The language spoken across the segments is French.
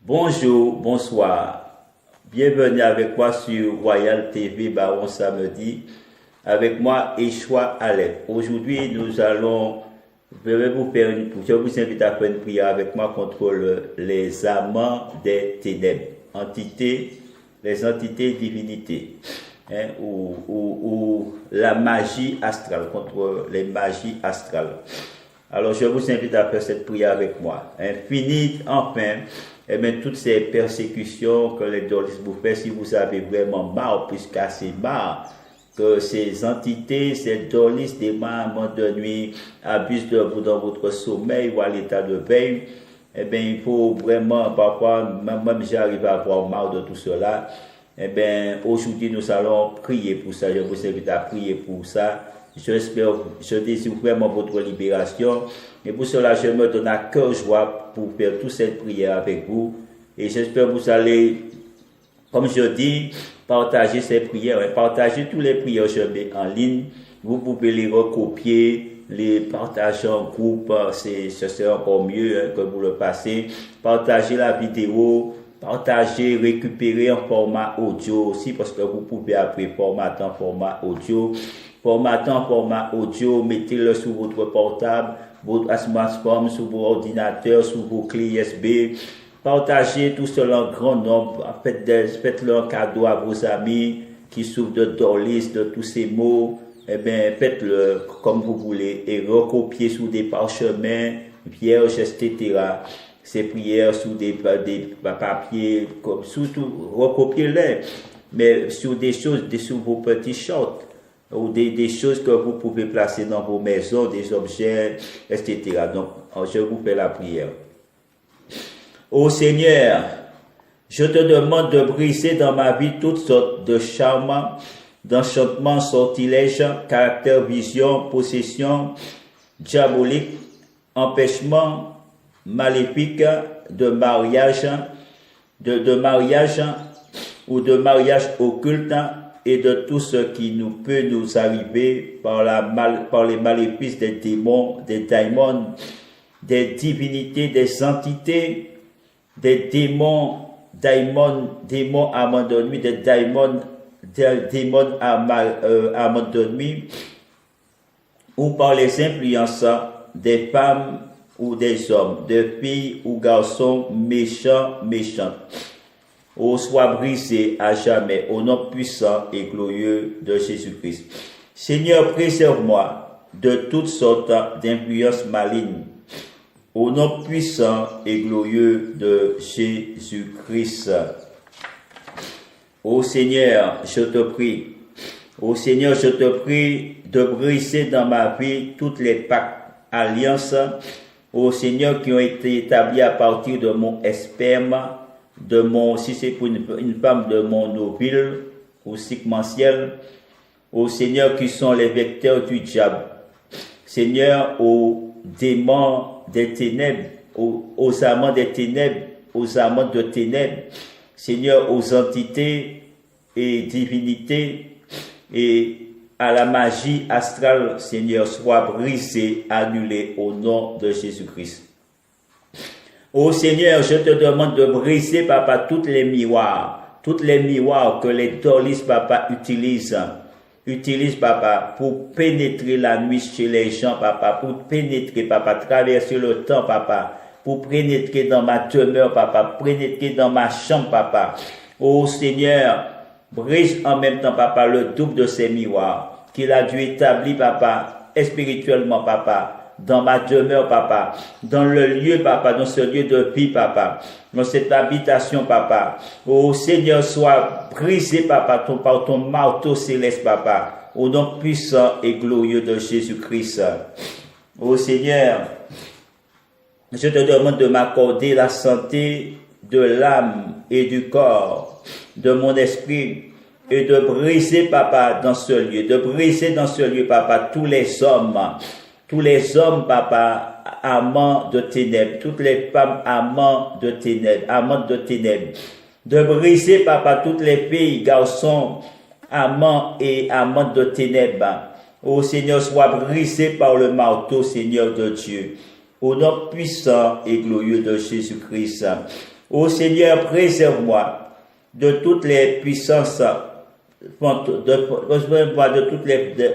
Bonjour, bonsoir. Bienvenue avec moi sur Royal TV Baron Samedi. Avec moi, Échoua Aleph. Aujourd'hui, je vous invite à faire une prière avec moi contre les amants des ténèbres, les entités divinités, ou la magie astrale, contre les magies astrales. Alors, je vous invite à faire cette prière avec moi. Fini enfin, toutes ces persécutions que les dolistes vous font, si vous avez vraiment marre, puisque assez marre, que ces entités, ces dolistes, des amants de nuit, abusent de vous dans votre sommeil ou à l'état de veille, il faut vraiment, parfois, même j'arrive à avoir marre de tout cela. Aujourd'hui, nous allons prier pour ça. Je vous invite à prier pour ça. Je désire vraiment votre libération. Et pour cela, je me donne à cœur joie pour faire toute cette prière avec vous. Et j'espère que vous allez, comme je dis, partager ces prières. Partagez toutes les prières que je mets en ligne. Vous pouvez les recopier, les partager en groupe. Ce serait encore mieux que vous le passez. Partagez la vidéo. Partagez, récupérez en format audio aussi, parce que vous pouvez après formater en format audio. Formater en format audio, mettez-le sur votre portable, votre smartphone, sur vos ordinateurs, sur vos clés USB. Partagez tout cela en grand nombre. Faites-le un cadeau à vos amis qui souffrent de dolis, de tous ces mots. Faites-le comme vous voulez et recopiez sur des parchemins, vierges, etc. Ces prières sur des papiers, surtout recopiez-les, mais sur des choses, sur vos petits shorts, ou des choses que vous pouvez placer dans vos maisons, des objets, etc. Donc, je vous fais la prière. Ô Seigneur, je te demande de briser dans ma vie toutes sortes de charmes, d'enchantements, sortilèges, caractère, vision, possession, diabolique, empêchement, maléfique, de mariage ou de mariage occulte, et de tout ce qui peut nous arriver par les maléfices des démons, des daimons, des divinités, des entités, des démons amants de nuit, des démons amants de nuit, ou par les influences des femmes ou des hommes, de filles ou garçons méchants. Ô soit brisé à jamais au nom puissant et glorieux de Jésus-Christ. Seigneur, préserve-moi de toutes sortes d'influences malignes. Au nom puissant et glorieux de Jésus-Christ. Ô Seigneur, je te prie. Ô Seigneur, je te prie de briser dans ma vie toutes les pactes, alliances, ô Seigneur, qui ont été établis à partir de mon sperme, si c'est pour une femme, de mon ovule ou séquentiel, ô Seigneur, qui sont les vecteurs du diable. Seigneur, aux démons des ténèbres, aux amants des ténèbres, aux amants de ténèbres, Seigneur, aux entités et divinités et à la magie astrale, Seigneur, soit brisé, annulé au nom de Jésus-Christ. Ô Seigneur, je te demande de briser, Papa, tous les miroirs que les dolistes, Papa, utilisent, Papa, pour pénétrer la nuit chez les gens, Papa, pour pénétrer, Papa, traverser le temps, Papa, pour pénétrer dans ma demeure, Papa, pénétrer dans ma chambre, Papa. Ô Seigneur, brise en même temps, Papa, le double de ces miroirs qu'il a dû établir, Papa, spirituellement, Papa, dans ma demeure, Papa, dans le lieu, Papa, dans ce lieu de vie, Papa, dans cette habitation, Papa. Ô Seigneur, sois brisé, Papa, par ton marteau céleste, Papa, au nom puissant et glorieux de Jésus-Christ. Ô Seigneur, je te demande de m'accorder la santé de l'âme et du corps, de mon esprit, et de briser, Papa, dans ce lieu, Papa, tous les hommes, Papa, amants de ténèbres, toutes les femmes amantes de ténèbres, de briser, Papa, toutes les filles, garçons, amants et amantes de ténèbres. Ô Seigneur, sois brisé par le marteau, Seigneur de Dieu, au nom puissant et glorieux de Jésus-Christ. Ô Seigneur, préserve-moi de toutes les puissances,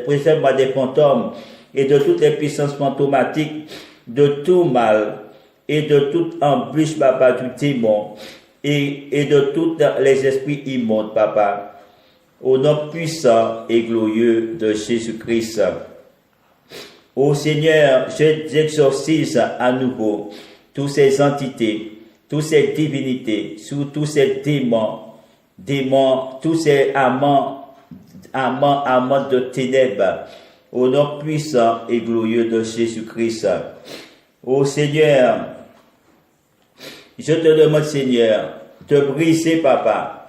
préserve-moi des fantômes et de toutes les puissances fantomatiques, de tout mal et de toute embûche, papa, du démon et de tous les esprits immondes, papa. Au nom puissant et glorieux de Jésus-Christ. Ô Seigneur, j'exorcise à nouveau toutes ces entités, toutes ces divinités, tous ces démons, tous ces amants de ténèbres, au nom puissant et glorieux de Jésus-Christ. Ô Seigneur, je te demande, Seigneur, de briser, papa,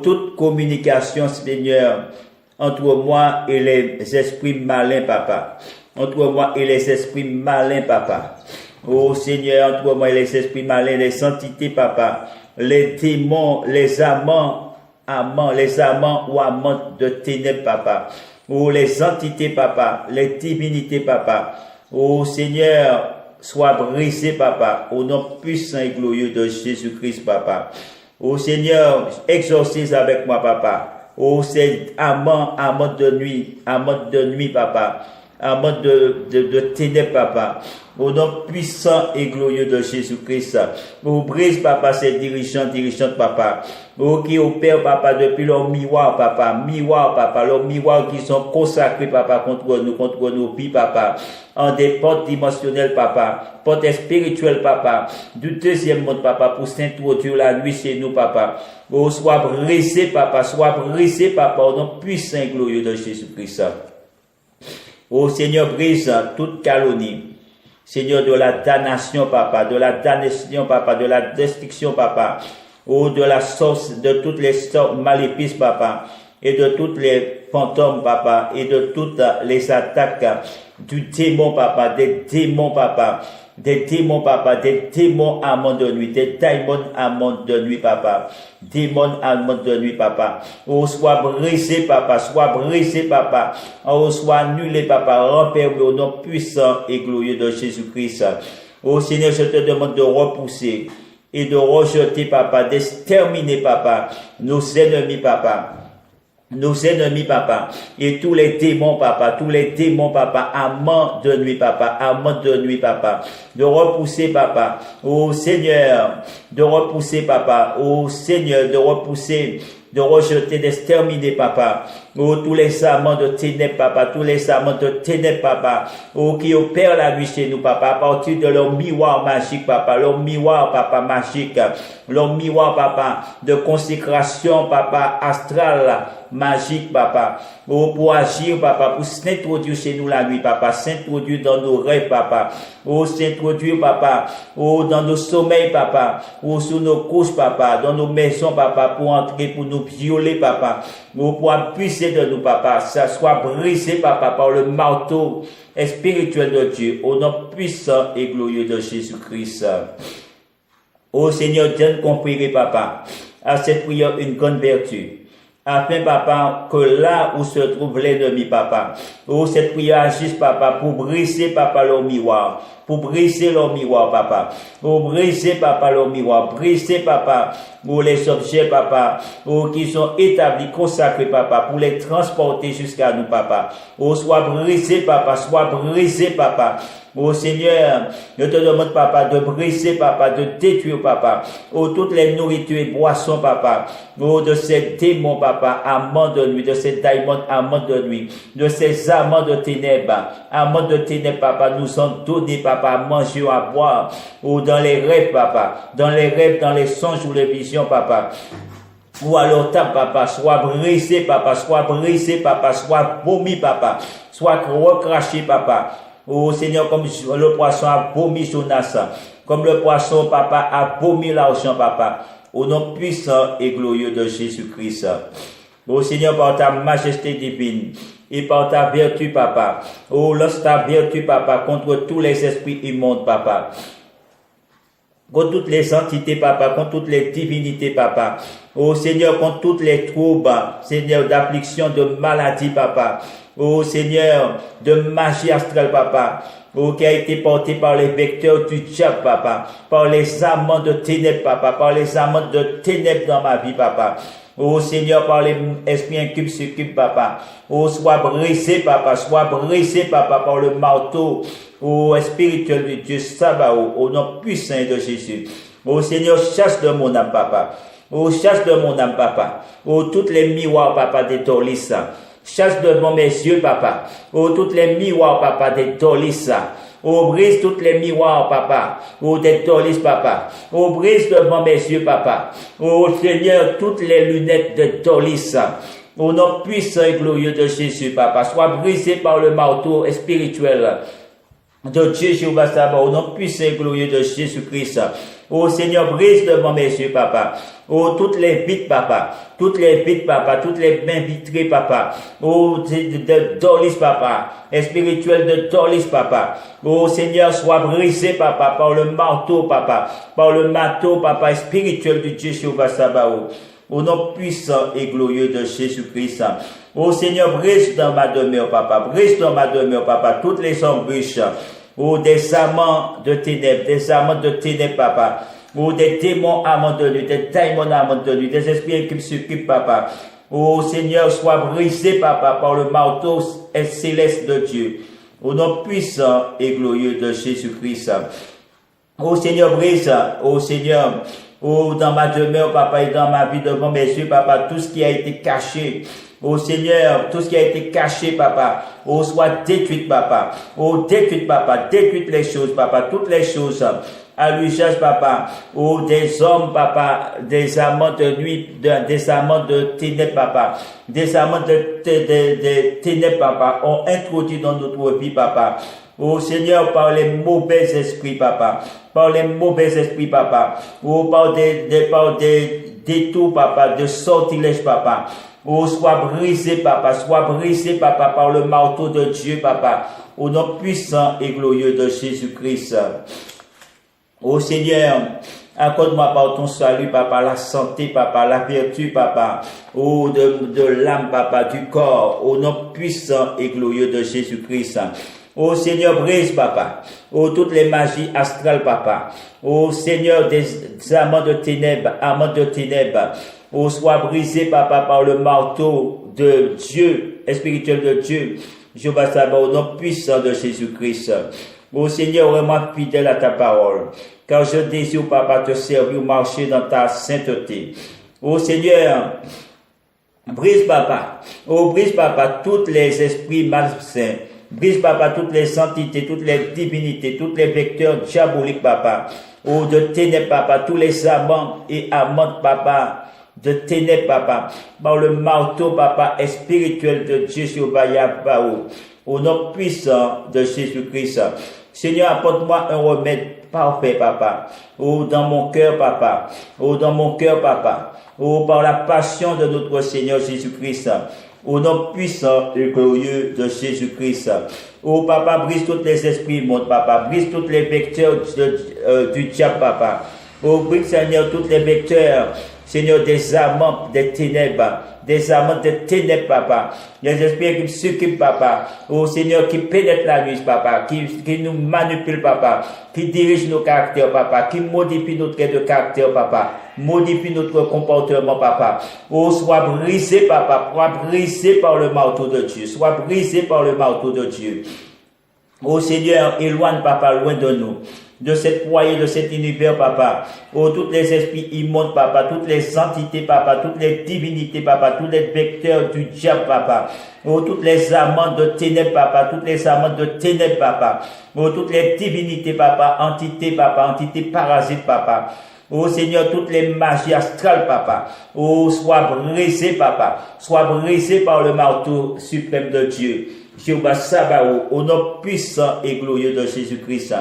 toute communication, Seigneur, entre moi et les esprits malins, papa. Entre moi et les esprits malins, papa. Ô Seigneur, entre moi et les esprits malins, les entités, papa, les démons, les amants ou amantes de ténèbres, papa. Ô les entités, papa, les divinités, papa. Ô Seigneur, sois brisé, papa, au nom puissant et glorieux de Jésus-Christ, papa. Ô Seigneur, exorcise avec moi, papa. Ô ces amants de nuit, papa. Amants de ténèbres, papa. Au nom puissant et glorieux de Jésus-Christ. Ô brise, papa, ces dirigeantes, papa. Ô qui opèrent, papa, depuis leur miroir, papa, leurs miroirs qui sont consacrés, papa, contre nos vies, papa, en des portes dimensionnelles, papa, portes spirituelles, papa, du deuxième monde, papa, pour s'introduire la nuit chez nous, papa. Ô sois brisé, papa, au nom puissant et glorieux de Jésus-Christ. Ô Seigneur, brise toute calomnie. Seigneur, de la damnation, papa, de la destruction, papa, ou de la source, de toutes les sortes maléfices, papa, et de toutes les fantômes, papa, et de toutes les attaques du démon, papa, des démons amants de nuit, des démons amants de nuit, papa, Oh, sois brisé, papa, Oh, sois annulé, papa, renfermé au nom puissant et glorieux de Jésus-Christ. Oh, Seigneur, je te demande de repousser et de rejeter, papa, d'exterminer, papa, nos ennemis, papa, et tous les démons, papa, amants de nuit, papa, de repousser, papa, ô Seigneur, de repousser, de rejeter, d'exterminer, papa, ô tous les amants de ténèbres, papa, ô qui opèrent la nuit chez nous, papa, à partir de leur miroir magique, papa, leur miroir, papa, de consécration, papa, astrale, magique, papa, oh, pour agir, papa, pour s'introduire chez nous la nuit, papa, s'introduire dans nos rêves, papa, oh, s'introduire, papa, oh, dans nos sommeils, papa, oh, sous nos couches, papa, dans nos maisons, papa, pour entrer, pour nous violer, papa, oh, pour abuser de nous, papa, ça soit brisé, papa, par le marteau spirituel de Dieu, au nom puissant et glorieux de Jésus-Christ. Oh, Seigneur, donne conférer, papa, à cette prière une grande vertu, afin, papa, que là où se trouve l'ennemi, papa, où cette prière agisse, papa, pour briser, papa, leur miroir, papa, pour briser, papa, leur miroir, papa, pour les objets, papa, qui sont établis, consacrés, papa, pour les transporter jusqu'à nous, papa, soit brisé, papa, Oh Seigneur, je te demande, papa, de briser, papa, de détruire, papa, toutes les nourritures et boissons, papa, de ces démons, papa, amants de nuit, de ces démons amants de nuit, de ces amants de ténèbres, papa, nous ont donné, papa, à manger ou à boire, ou dans les rêves, papa, dans les songes ou les visions, papa. Ou alors papa, soit brisé, papa, soit vomi, papa, soit recraché, papa. Oh Seigneur, comme le poisson a vomi Jonas, comme le poisson, papa, a vomi l'argent, papa, au nom puissant et glorieux de Jésus-Christ. Oh Seigneur, par ta majesté divine et par ta vertu, papa, oh lance ta vertu, papa, contre tous les esprits immondes, papa, contre toutes les entités, papa, contre toutes les divinités, papa. Oh Seigneur, contre toutes les troubles, Seigneur, d'affliction, de maladie, papa. ô Seigneur, de magie astrale, papa, qui a été porté par les vecteurs du diable, papa, par les amants de ténèbres, papa, par les amants de ténèbres dans ma vie, papa. Ô Seigneur, par les esprits incubes, succubes, papa. Ô, sois brisé, papa, par le marteau, ô spirituel de Dieu, Sabaoth, au nom puissant de Jésus. Ô Seigneur, chasse de mon âme, papa. Ô, chasse de mon âme, papa. Ô, toutes les miroirs, papa, des torlissas. Chasse devant mes yeux, papa. Oh, toutes les miroirs, papa, des torlis. Oh, brise toutes les miroirs, papa. Oh, des torlis, papa. Oh, brise devant mes yeux, papa. Oh, Seigneur, toutes les lunettes de torlis. Au nom puissant et glorieux de Jésus, papa. Sois brisé par le marteau spirituel de Dieu, Jéhovah Sabaoth. Au nom puissant et glorieux de Jésus-Christ. Oh, Seigneur, brise devant mes yeux, papa. Oh, toutes les vitres, papa. Toutes les vitres, papa. Toutes les mains vitrées, papa. Oh, de Dorlis, papa. Spirituel de Dorlis, papa. Oh, Seigneur, sois brisé, papa, par le marteau, papa. Par le marteau, papa, spirituel du Dieu, Jéhovah Sabaoth. Au nom puissant et glorieux de Jésus-Christ. Oh, Seigneur, brise dans ma demeure, papa. Brise dans ma demeure, papa. Toutes les embûches. Oh, des amants de ténèbres, papa. Oh, des démons amants de nuit, des démons amants de nuit, des esprits qui s'occupent, papa. Oh, Seigneur, sois brisé, papa, par le marteau céleste de Dieu. Au nom puissant et glorieux de Jésus-Christ. Oh, Seigneur, brise, oh, Seigneur, oh, dans ma demeure, papa, et dans ma vie, devant mes yeux, papa, tout ce qui a été caché. Oh Seigneur, tout ce qui a été caché, papa, oh, soit détruit, papa. Oh, détruit, papa, détruit les choses, papa, toutes les choses à l'usage, papa. Oh, des hommes, papa, des amants de nuit, des amants de ténèbres, papa. Des amants de ténèbres, papa, ont introduit dans notre vie, papa. Oh Seigneur, par les mauvais esprits, papa. Par les mauvais esprits, papa. Oh, par des détours, papa, de sortilèges, papa. Oh, sois brisé, papa, par le marteau de Dieu, papa, au nom puissant et glorieux de Jésus-Christ. Oh Seigneur, accorde-moi par ton salut, papa, la santé, papa, la vertu, papa, oh, de l'âme, papa, du corps, au nom puissant et glorieux de Jésus-Christ. Oh Seigneur, brise, papa, oh, toutes les magies astrales, papa, oh Seigneur, des amants de ténèbres, oh, sois brisé, papa, par le marteau de Dieu, spirituel de Dieu, Jéhovah Sabaoth, au nom puissant de Jésus-Christ. Oh Seigneur, vraiment fidèle à ta parole, car je désire, papa, te servir, marcher dans ta sainteté. Oh Seigneur, brise, papa, tous les esprits malsains, brise, papa, toutes les entités, toutes les divinités, tous les vecteurs diaboliques, papa, oh, de ténèbres, papa, tous les amants et amantes, papa, de ténèbres, papa, par le marteau, papa, spirituel de Dieu, Jéhovah Sabaoth, au nom puissant de Jésus-Christ. Seigneur, apporte-moi un remède parfait, papa, oh, dans mon cœur, papa, oh, dans mon cœur, papa, oh, par la passion de notre Seigneur Jésus-Christ, au nom puissant et glorieux de Jésus-Christ. Oh, papa, brise tous les esprits immondes, papa, brise tous les vecteurs du diable, papa. Oh, brise, Seigneur, tous les vecteurs, Seigneur, des amants des ténèbres, papa. Les esprits qui s'occupent, papa. Oh, Seigneur, qui pénètrent la nuit, papa, qui nous manipulent, papa, qui dirigent nos caractères, papa, qui modifient nos traits de caractère, papa, modifient notre comportement, papa. Oh, sois brisé, papa, sois brisé par le marteau de Dieu, sois brisé par le marteau de Dieu. Oh, Seigneur, éloigne, papa, loin de nous, de cette foyer, de cet univers, papa. Oh, tous les esprits immondes, papa, toutes les entités, papa, toutes les divinités, papa, tous les vecteurs du diable, papa. Oh, toutes les amants de ténèbres, papa, toutes les amants de ténèbres, papa. Oh, toutes les divinités, papa, entités parasites, papa. Oh Seigneur, toutes les magies astrales, papa. Oh, sois brisé, papa. Sois brisé par le marteau suprême de Dieu. Jéhovah Sabaoth, au nom puissant et glorieux de Jésus-Christ.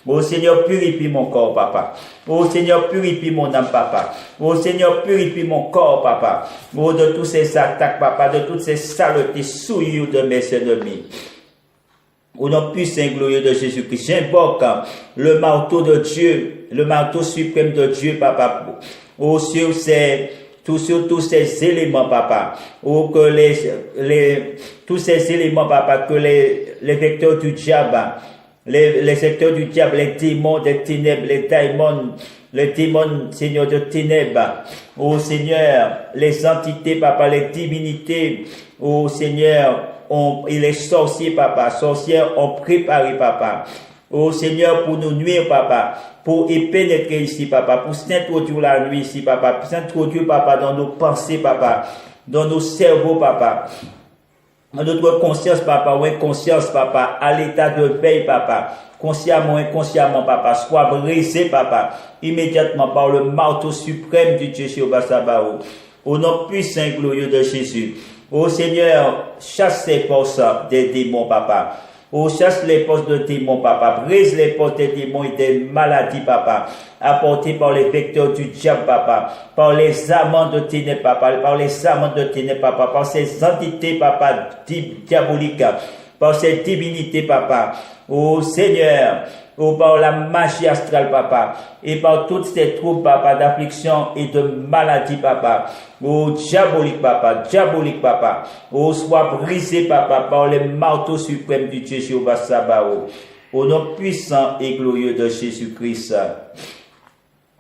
Oh Seigneur, purifie mon corps, papa. Oh Seigneur, purifie mon âme, papa. Oh Seigneur, purifie mon corps, papa. Oh, de tous ces attaques, papa, de toutes ces saletés souillures de mes ennemis. Au nom puissant et glorieux de Jésus-Christ, j'invoque le marteau de Dieu, le marteau suprême de Dieu, papa. Oh, sur ces sur tous ces éléments, papa, ou que tous ces éléments, papa, que les vecteurs du diable, les secteurs du diable, les démons des ténèbres, les démons, Seigneur, de ténèbres, oh Seigneur, les entités, papa, les divinités, oh Seigneur, et les sorciers, papa, sorcières ont préparé, papa, oh Seigneur, pour nous nuire, papa, pour y pénétrer ici, papa, pour s'introduire la nuit ici, papa, pour s'introduire, papa, dans nos pensées, papa, dans nos cerveaux, papa, dans notre conscience, papa, ou inconscience, papa, à l'état de veille, papa, consciemment, inconsciemment, papa, soit brisé, papa, immédiatement par le marteau suprême du Dieu Jéhovah Sabaoth, au nom puissant et glorieux de Jésus. Ô Seigneur, chasse les forces des démons, papa. Oh, chasse les forces de démons, papa. Brise les forces des démons et des maladies, papa. Apportées par les vecteurs du diable, papa. Par les amants de ténèbres, papa. Par les amants de ténèbres, papa. Par ces entités, papa, diaboliques. Par ces divinités, papa. Oh Seigneur, oh par la magie astrale, papa, et par toutes ces troubles, papa, d'affliction et de maladie, papa. Oh diabolique, papa. Oh sois brisé, papa, par les marteaux suprêmes du Dieu Jéhovah Sabaoth. Au nom puissant et glorieux de Jésus-Christ.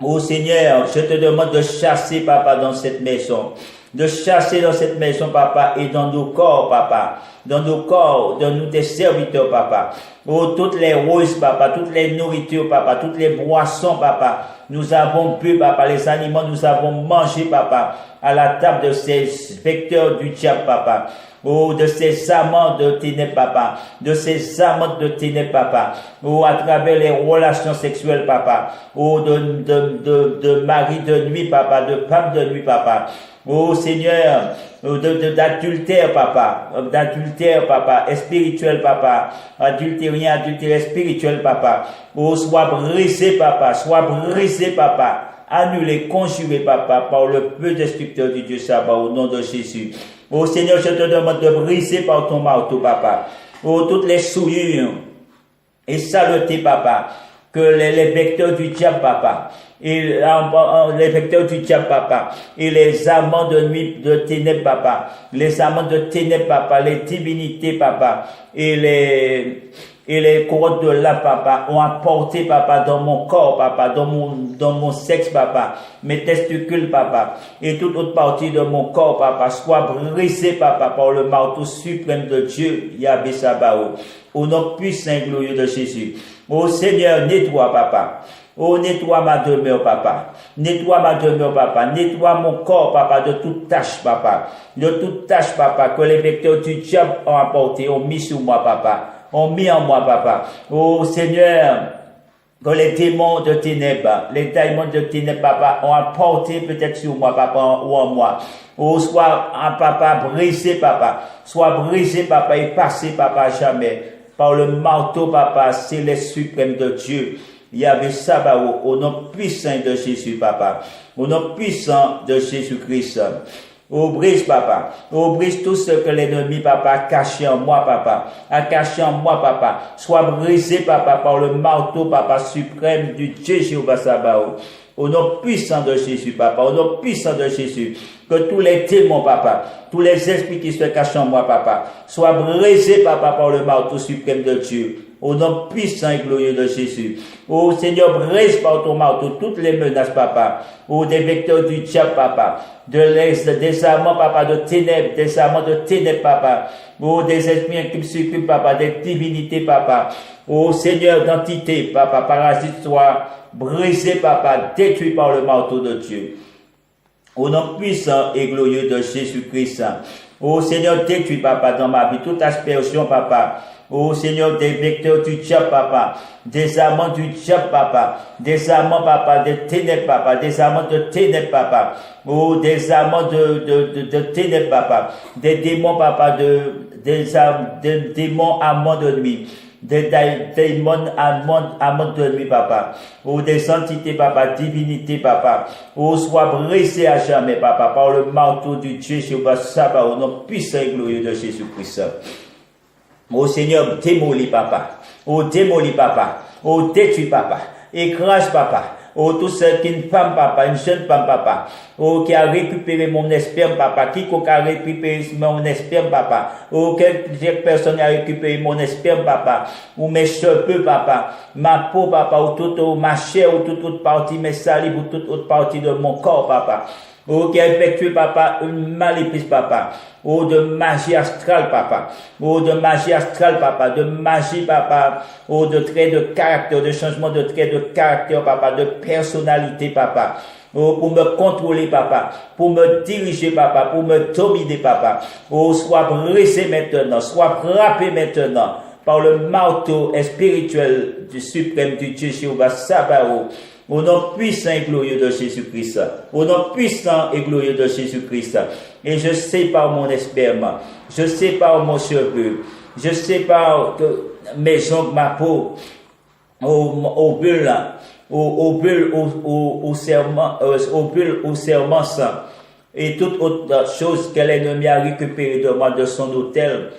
Oh Seigneur, je te demande de chasser, papa, dans cette maison. De chasser dans cette maison, papa, et dans nos corps, papa. Dans nos corps, dans nous tes serviteurs, papa. Oh, toutes les roses, papa, toutes les nourritures, papa, toutes les boissons, papa. Nous avons bu, papa, les aliments, nous avons mangé, papa, à la table de ces vecteurs du diable, papa. Oh, de ces amants de ténèbres, papa. De ces amants de ténèbres, papa. Oh, à travers les relations sexuelles, papa. Oh, de mari de nuit, papa. De femme de nuit, papa. Oh, Seigneur, d'adultère, papa. D'adultère, papa. Spirituel, papa. Adultérien, adultère spirituel, papa. Oh, sois brisé, papa. Sois brisé, papa. Annulé, conjuré, papa, par le feu destructeur du Dieu Sabbat, au nom de Jésus. Oh Seigneur, je te demande de briser par ton marteau, papa. Oh, toutes les souillures et saletés, papa, que les vecteurs du diable, papa, et les vecteurs du diable, papa, et les amants de nuit, de ténèbres, papa, les amants de ténèbres, papa, les divinités, papa, et les couronnes de la, papa, ont apporté, papa, dans mon corps, papa, dans mon sexe, papa, mes testicules, papa, et toute autre partie de mon corps, papa, soit brisée, papa, par le marteau suprême de Dieu, Yahvé Sabaoth, au nom puissant et glorieux de Jésus. Ô Seigneur, nettoie, papa. Oh, nettoie ma demeure, papa. Nettoie ma demeure, papa. Nettoie mon corps, papa, de toute tâche, papa. De toute tâche, papa, que les vecteurs du diable ont apporté, ont mis sur moi, papa. Ont mis en moi, papa. Oh, Seigneur, que les démons de ténèbres, papa, ont apporté peut-être sur moi, papa, ou en moi. Oh, soit un papa brisé, papa. Soit brisé, papa, et passé, papa, jamais. Par le marteau, papa, céleste suprême de Dieu. Yahvé Sabaoth, au nom puissant de Jésus, papa. Au nom puissant de Jésus-Christ. Oh, brise, papa. Oh, brise tout ce que l'ennemi, papa, a caché en moi, papa. A caché en moi, papa. Soit brisé, papa, par le marteau, papa, suprême du Dieu Jéhovah Sabaoth. Au nom puissant de Jésus, papa. Au nom puissant de Jésus. Que tous les démons, papa, tous les esprits qui se cachent en moi, papa, soient brisés, papa, par le marteau suprême de Dieu. Au nom puissant et glorieux de Jésus. Oh Seigneur, brise par ton marteau toutes les menaces, papa. Oh, des vecteurs du diable, papa. Des amants, papa, de ténèbres, des amants de ténèbres, papa. Oh, des esprits qui me s'occupent, papa, des divinités, papa. Oh Seigneur, d'entité, papa, parasite, soit brisé, papa, détruit par le marteau de Dieu. Au nom puissant et glorieux de Jésus-Christ. Oh Seigneur, détruis, papa, dans ma vie, toute aspersion, papa. Oh Seigneur, des vecteurs du diable, papa, des amants du diable, papa, des amants, papa, des ténèbres, papa, des amants de ténèbres, papa, oh, des amants de ténèbres, papa, des démons, papa, des démons amants de nuit, des démons amants de nuit, papa, oh, des entités, papa, divinités, papa, oh, sois brisé à jamais, papa, par le marteau du Dieu Jéhovah Sabaoth, au nom puissant et glorieux de Jésus-Christ. Oh Seigneur, démolis, papa. Oh, démolis, papa. Oh, détruis, papa. Écrase, papa. Oh, tout ce qui est une femme, papa, une jeune femme, papa. Oh, qui a récupéré mon sperme, papa. Quiconque a récupéré mon sperme, papa. Oh, quelle personne a récupéré mon sperme, papa. Ou mes cheveux, papa. Ma peau, papa. Ou toute ma chair, ou toute autre partie, mes salives, ou toute autre partie de mon corps, papa. Oh, qui a effectué, papa, une maléfice, papa. Oh, de magie astrale, papa. Oh, de magie astrale, papa. De magie, papa. Oh, de traits de caractère, de changement de traits de caractère, papa. De personnalité, papa. Oh, pour me contrôler, papa. Pour me diriger, papa. Pour me dominer, papa. Oh, sois brisé maintenant. Sois frappé maintenant. Par le marteau spirituel du suprême du Dieu Jéhovah Sabaoth. Au nom puissant et glorieux de Jésus-Christ. Au nom puissant et glorieux de Jésus-Christ. Et je sais par mon sperme, je sais par mon cheveu, je sais par mes ongles, ma peau, au bulles, au serment, et toute autre chose que l'ennemi a récupéré de moi de son autel.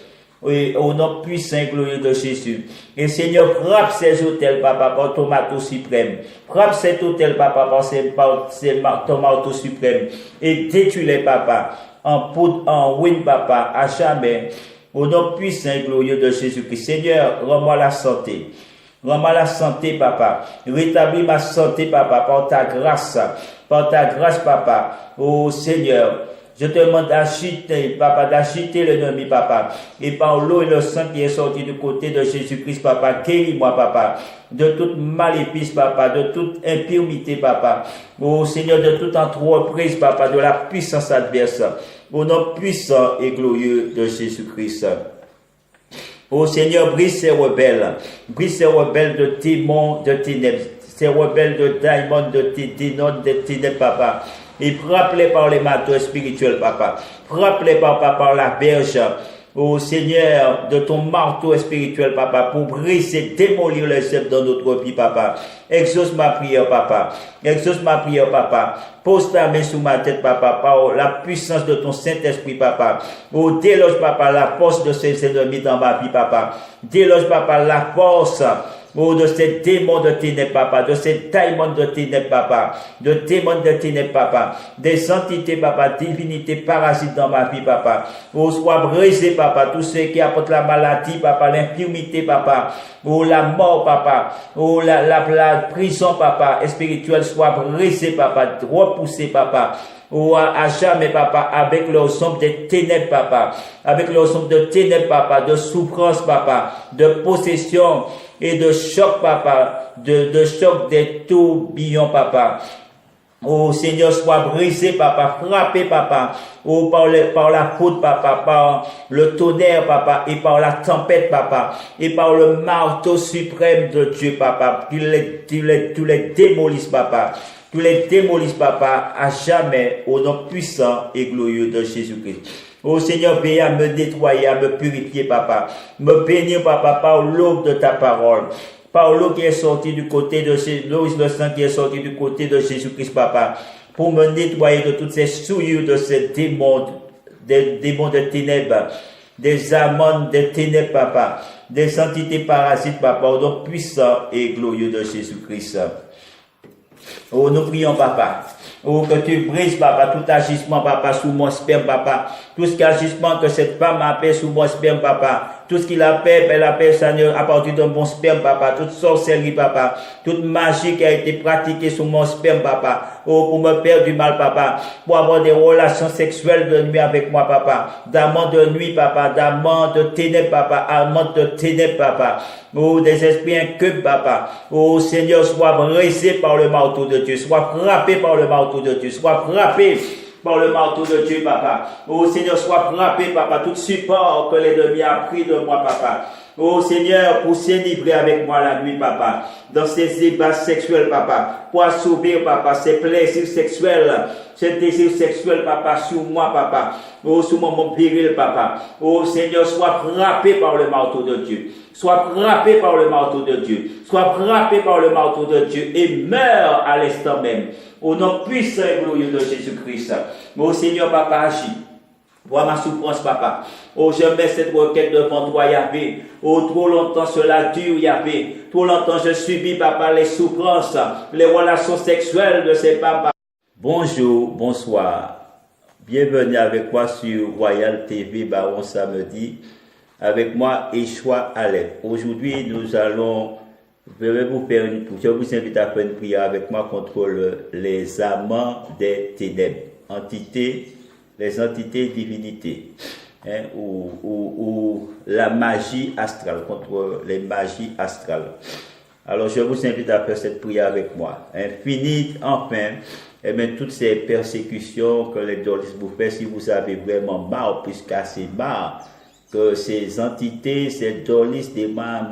Oui, au nom puissant et glorieux de Jésus. Et Seigneur, frappe ces autels, papa, par ton marteau suprême. Frappe cet autel, papa, par ton marteau suprême. Et détruis-les, papa, en poudre, en ruine, papa, à jamais. Au nom puissant et glorieux de Jésus-Christ. Seigneur, rends-moi la santé. Rends-moi la santé, papa. Rétablis ma santé, papa, par ta grâce. Par ta grâce, papa. Oh Seigneur. Je te demande d'agiter, papa, d'agiter l'ennemi, papa. Et par l'eau et le sang qui est sorti du côté de Jésus-Christ, papa, guéris-moi, papa, de toute maléfice, papa, de toute impiété, papa. Oh Seigneur, de toute entreprise, papa, de la puissance adverse. Au nom puissant et glorieux de Jésus-Christ. Oh Seigneur, brise ces rebelles de démons, de ténèbres, ces rebelles de démons, de ténèbres, papa. Et frappe-les par les marteaux spirituels, papa. Frappe-les, papa, par la verge. Ô Seigneur, de ton marteau spirituel, papa, pour briser, démolir les œuvres dans notre vie, papa. Exauce ma prière, papa. Exauce ma prière, papa. Pose ta main sous ma tête, papa, par la puissance de ton Saint-Esprit, papa. Oh, déloge, papa, la force de ces ennemis dans ma vie, papa. Déloge, papa, la force. Oh, de ces démons de ténèbres, papa, de ces démons de ténèbres, papa, de démons de ténèbres, papa, des entités, papa, divinités parasites dans ma vie, papa. Oh, sois brisé, papa, tous ceux qui apportent la maladie, papa, l'infirmité, papa, oh, la mort, papa, oh, la prison, papa, spirituelle, soit brisé, papa, repoussé, papa. Ou à jamais, papa, avec leur sombre des ténèbres, papa, avec leur sombre de ténèbres, papa, de souffrance, papa, de possession et de choc, papa, de choc des tourbillons, papa. Oh Seigneur, sois brisé, papa, frappé, papa, oh, par la foudre, papa, par le tonnerre, papa, et par la tempête, papa, et par le marteau suprême de Dieu, papa, tu les démolisses, papa. Tu les démolisses, papa, à jamais, au nom puissant et glorieux de Jésus-Christ. Oh Seigneur, veille à me nettoyer, à me purifier, papa. Me bénir, papa, par l'eau de ta parole. Par l'eau qui est sortie du côté de l'eau et le sang qui est sorti du côté de Jésus-Christ, papa. Pour me nettoyer de toutes ces souillures de ces démons, des démons de ténèbres, des âmes de ténèbres, papa. Des entités parasites, papa, au nom puissant et glorieux de Jésus-Christ. Oh, nous prions, papa. Oh, que tu brises, papa, tout agissement, papa, sous mon sperme, papa. Tout ce agissement que cette femme a fait sous mon sperme, papa. Tout ce qu'il a fait, elle a fait, Seigneur, à partir de mon sperme, papa. Toute sorcellerie, papa. Toute magie qui a été pratiquée sous mon sperme, papa. Oh, pour me faire du mal, papa. Pour avoir des relations sexuelles de nuit avec moi, papa. D'amants de nuit, papa. D'amants de ténèbres, papa. Amants de ténèbres, papa. Oh, des esprits incubes, papa. Oh, Seigneur, sois brisé par le marteau de Dieu. Sois frappé par le marteau de Dieu. Sois frappé par le marteau de Dieu, papa. Oh, Seigneur, sois frappé, papa. Tout support que l'ennemi a pris de moi, papa. Oh, Seigneur, pour s'enivrer avec moi la nuit, papa. Dans ces ébats sexuels, papa. Pour assouvir, papa, ces plaisirs sexuels. Ces désirs sexuels, papa, sur moi, papa. Oh, sur mon viril, papa. Oh, Seigneur, sois frappé par le marteau de Dieu. Sois frappé par le marteau de Dieu. Sois frappé par le marteau de Dieu et meurs à l'instant même. Au nom puissant et glorieux de Jésus-Christ. Oh Seigneur, papa, agis. Vois ma souffrance, papa. Oh, je mets cette requête devant toi, Yahvé. Oh, trop longtemps cela dure, Yahvé. Trop longtemps je subis, papa, les souffrances, les relations sexuelles de ces papas. Bonjour, bonsoir. Bienvenue avec moi sur Royal TV Baron Samedi. Avec moi, Échoua Alep. Aujourd'hui, je vous invite à faire une prière avec moi contre les amants des ténèbres. Les entités divinités, ou la magie astrale, contre les magies astrales. Alors je vous invite à faire cette prière avec moi. Finite enfin, toutes ces persécutions que les djihadistes vous font, si vous avez vraiment marre, puisqu'assez marre, que ces entités, ces djihadistes démarrent